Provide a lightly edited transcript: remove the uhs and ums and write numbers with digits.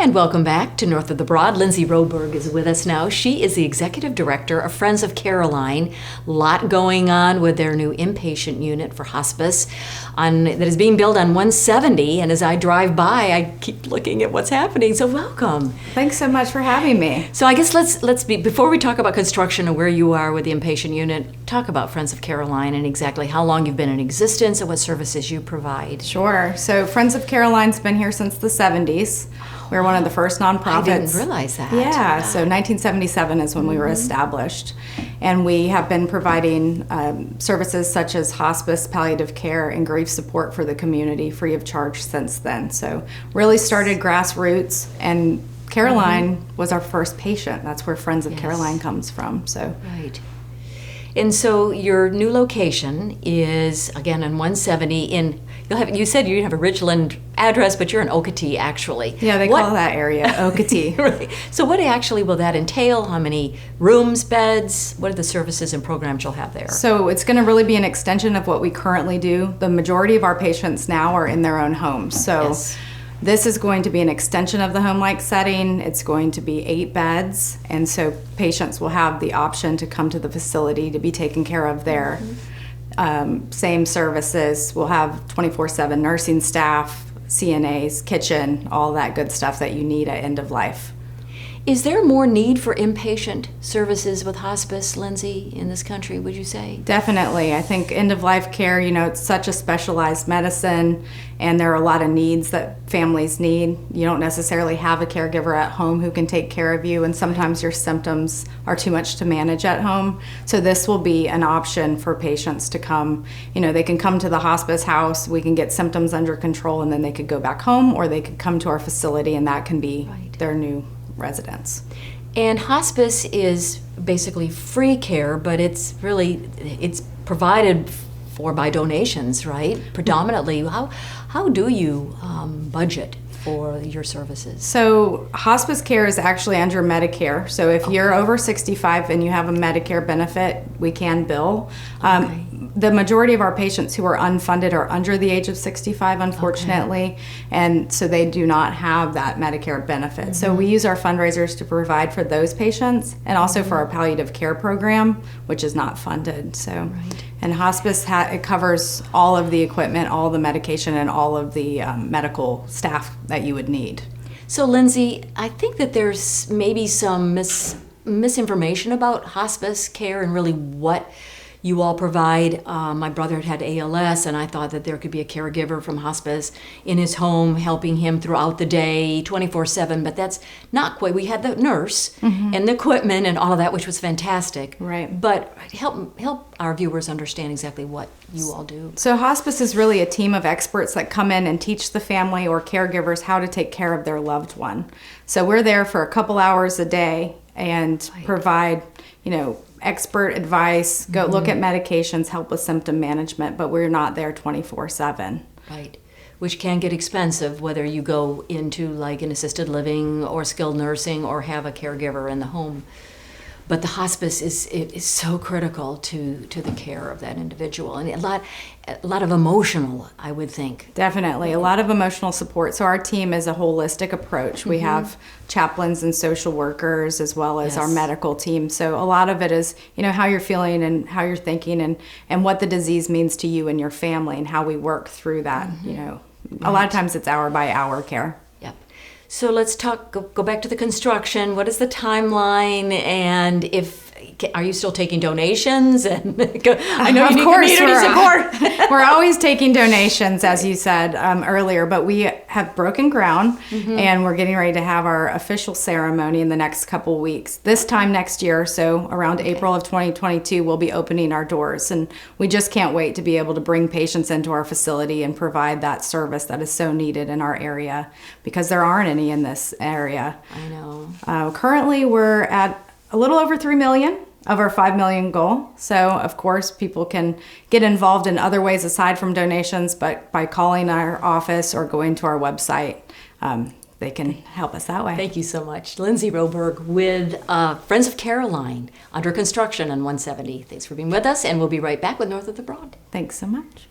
And welcome back to North of the Broad. Lindsay Roberg is with us now. She is the Executive Director of Friends of Caroline. A lot going on with their new inpatient unit for hospice that is being built on 170. And as I drive by, I keep looking at what's happening. So welcome. Thanks so much for having me. So I guess before we talk about construction and where you are with the inpatient unit, talk about Friends of Caroline and exactly how long you've been in existence and what services you provide. Sure. So Friends of Caroline's been here since the 70s. We're one of the first nonprofits. I didn't realize that. Yeah, so 1977 is when we were established. And we have been providing services such as hospice, palliative care, and grief support for the community free of charge since then. So really started grassroots, and Caroline was our first patient. That's where Friends of Caroline comes from. So. Right. And so your new location is, again, on 170 you said you have a Ridgeland address, but you're in Okatie, actually. Yeah, they call that area Okatie. Right. So what actually will that entail? How many rooms, beds? What are the services and programs you'll have there? So it's going to really be an extension of what we currently do. The majority of our patients now are in their own homes. So this is going to be an extension of the home-like setting. It's going to be 8 beds, and so patients will have the option to come to the facility to be taken care of there. Same services. We'll have 24/7 nursing staff, CNAs, kitchen, all that good stuff that you need at end of life. Is there more need for inpatient services with hospice, Lindsay, in this country, would you say? Definitely. I think end-of-life care, it's such a specialized medicine, and there are a lot of needs that families need. You don't necessarily have a caregiver at home who can take care of you, and sometimes your symptoms are too much to manage at home. So this will be an option for patients to come. They can come to the hospice house, we can get symptoms under control, and then they could go back home, or they could come to our facility, and that can be their new residents. And hospice is basically free care, but it's provided for by donations, right? Predominantly. How do you budget for your services? So hospice care is actually under Medicare. So if you're over 65 and you have a Medicare benefit, we can bill. The majority of our patients who are unfunded are under the age of 65, unfortunately, and so they do not have that Medicare benefit. So we use our fundraisers to provide for those patients, and also for our palliative care program, which is not funded. So, and hospice it covers all of the equipment, all the medication, and all of the medical staff that you would need. So, Lindsay, I think that there's maybe some misinformation about hospice care and really what you all provide. My brother had ALS, and I thought that there could be a caregiver from hospice in his home helping him throughout the day, 24/7, but that's not quite. We had the nurse and the equipment and all of that, which was fantastic. Right. But help our viewers understand exactly what you all do. So hospice is really a team of experts that come in and teach the family or caregivers how to take care of their loved one. So we're there for a couple hours a day and provide, expert advice, go look at medications, help with symptom management, but we're not there 24/7. Right, which can get expensive whether you go into like an assisted living or skilled nursing or have a caregiver in the home. But the hospice is so critical to the care of that individual, and a lot of emotional, I would think. Definitely, a lot of emotional support. So our team is a holistic approach. We have chaplains and social workers as well as our medical team. So a lot of it is, how you're feeling and how you're thinking and what the disease means to you and your family and how we work through that. A lot of times it's hour by hour care. So let's go back to the construction. What is the timeline, and are you still taking donations? And I know you need community support. We're always taking donations, as you said earlier, but we have broken ground, and we're getting ready to have our official ceremony in the next couple weeks. This time next year, so around April of 2022, we'll be opening our doors, and we just can't wait to be able to bring patients into our facility and provide that service that is so needed in our area, because there aren't any in this area. I know. Currently, we're at a little over 3 million of our 5 million goal. So, of course, people can get involved in other ways aside from donations, but by calling our office or going to our website, they can help us that way. Thank you so much. Lindsay Roberg with Friends of Caroline under construction on 170. Thanks for being with us, and we'll be right back with North of the Broad. Thanks so much.